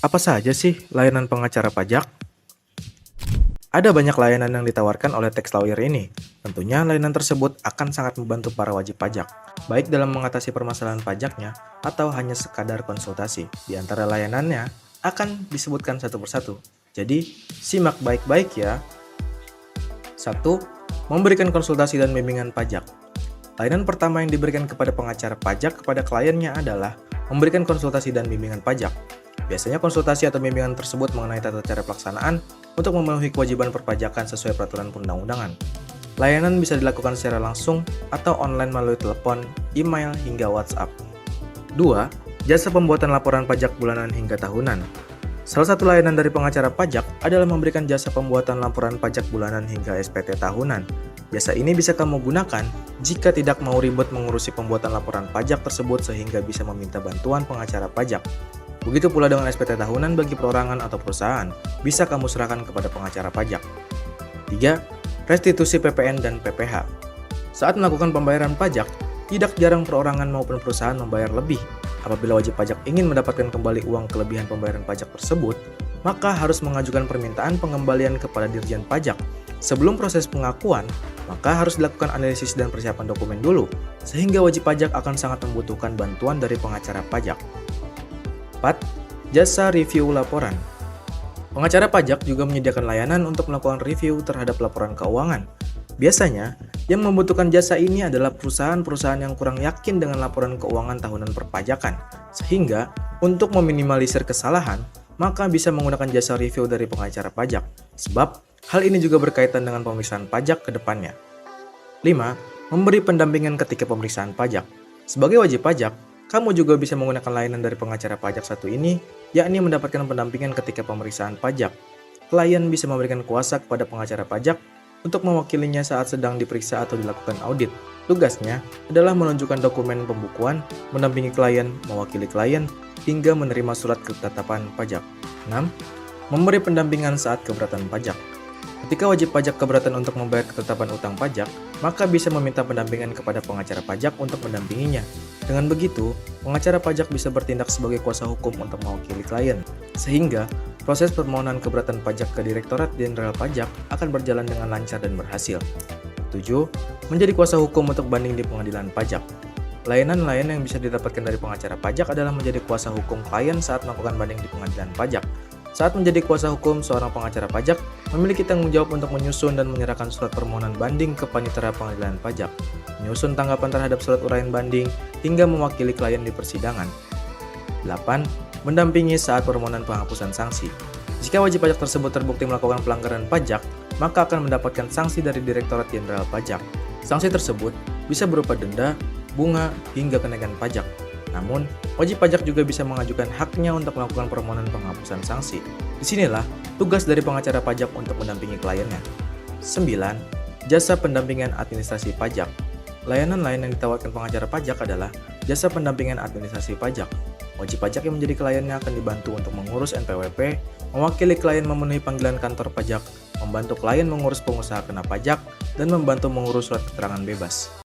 Apa saja sih layanan pengacara pajak? Ada banyak layanan yang ditawarkan oleh tax lawyer ini. Tentunya layanan tersebut akan sangat membantu para wajib pajak, baik dalam mengatasi permasalahan pajaknya atau hanya sekadar konsultasi. Di antara layanannya akan disebutkan satu persatu. Jadi, simak baik-baik ya. 1. Memberikan konsultasi dan bimbingan pajak. Layanan pertama yang diberikan kepada pengacara pajak kepada kliennya adalah memberikan konsultasi dan bimbingan pajak. Biasanya konsultasi atau bimbingan tersebut mengenai tata cara pelaksanaan untuk memenuhi kewajiban perpajakan sesuai peraturan perundang-undangan. Layanan bisa dilakukan secara langsung atau online melalui telepon, email, hingga WhatsApp. 2. Jasa pembuatan laporan pajak bulanan hingga tahunan. Salah satu layanan dari pengacara pajak adalah memberikan jasa pembuatan laporan pajak bulanan hingga SPT tahunan. Jasa ini bisa kamu gunakan jika tidak mau ribet mengurusi pembuatan laporan pajak tersebut sehingga bisa meminta bantuan pengacara pajak. Begitu pula dengan SPT tahunan bagi perorangan atau perusahaan, bisa kamu serahkan kepada pengacara pajak. 3. Restitusi PPN dan PPh. Saat melakukan pembayaran pajak, tidak jarang perorangan maupun perusahaan membayar lebih. Apabila wajib pajak ingin mendapatkan kembali uang kelebihan pembayaran pajak tersebut, maka harus mengajukan permintaan pengembalian kepada Dirjen Pajak. Sebelum proses pengakuan, maka harus dilakukan analisis dan persiapan dokumen dulu, sehingga wajib pajak akan sangat membutuhkan bantuan dari pengacara pajak. 4. Jasa review laporan. Pengacara pajak juga menyediakan layanan untuk melakukan review terhadap laporan keuangan. Biasanya, yang membutuhkan jasa ini adalah perusahaan-perusahaan yang kurang yakin dengan laporan keuangan tahunan perpajakan, sehingga untuk meminimalisir kesalahan, maka bisa menggunakan jasa review dari pengacara pajak, sebab hal ini juga berkaitan dengan pemeriksaan pajak ke depannya. 5. Memberi pendampingan ketika pemeriksaan pajak. Sebagai wajib pajak, kamu juga bisa menggunakan layanan dari pengacara pajak satu ini, yakni mendapatkan pendampingan ketika pemeriksaan pajak. Klien bisa memberikan kuasa kepada pengacara pajak untuk mewakilinya saat sedang diperiksa atau dilakukan audit. Tugasnya adalah menunjukkan dokumen pembukuan, mendampingi klien, mewakili klien, hingga menerima surat ketetapan pajak. 6. Memberi pendampingan saat keberatan pajak. Ketika wajib pajak keberatan untuk membayar ketetapan utang pajak, maka bisa meminta pendampingan kepada pengacara pajak untuk mendampinginya. Dengan begitu, pengacara pajak bisa bertindak sebagai kuasa hukum untuk mewakili klien, sehingga proses permohonan keberatan pajak ke Direktorat Jenderal Pajak akan berjalan dengan lancar dan berhasil. 7. Menjadi kuasa hukum untuk banding di pengadilan pajak. Layanan-layanan yang bisa didapatkan dari pengacara pajak adalah menjadi kuasa hukum klien saat melakukan banding di pengadilan pajak. Saat menjadi kuasa hukum, seorang pengacara pajak memiliki tanggung jawab untuk menyusun dan menyerahkan surat permohonan banding ke panitera pengadilan pajak, menyusun tanggapan terhadap surat uraian banding, hingga mewakili klien di persidangan. 8. Mendampingi saat permohonan penghapusan sanksi. Jika wajib pajak tersebut terbukti melakukan pelanggaran pajak, maka akan mendapatkan sanksi dari Direktorat Jenderal Pajak. Sanksi tersebut bisa berupa denda, bunga, hingga kenaikan pajak. Namun, wajib pajak juga bisa mengajukan haknya untuk melakukan permohonan penghapusan sanksi. Disinilah tugas dari pengacara pajak untuk mendampingi kliennya. 9. Jasa pendampingan administrasi pajak. Layanan-layanan yang ditawarkan pengacara pajak adalah jasa pendampingan administrasi pajak. Wajib pajak yang menjadi kliennya akan dibantu untuk mengurus NPWP, mewakili klien memenuhi panggilan kantor pajak, membantu klien mengurus pengusaha kena pajak, dan membantu mengurus surat keterangan bebas.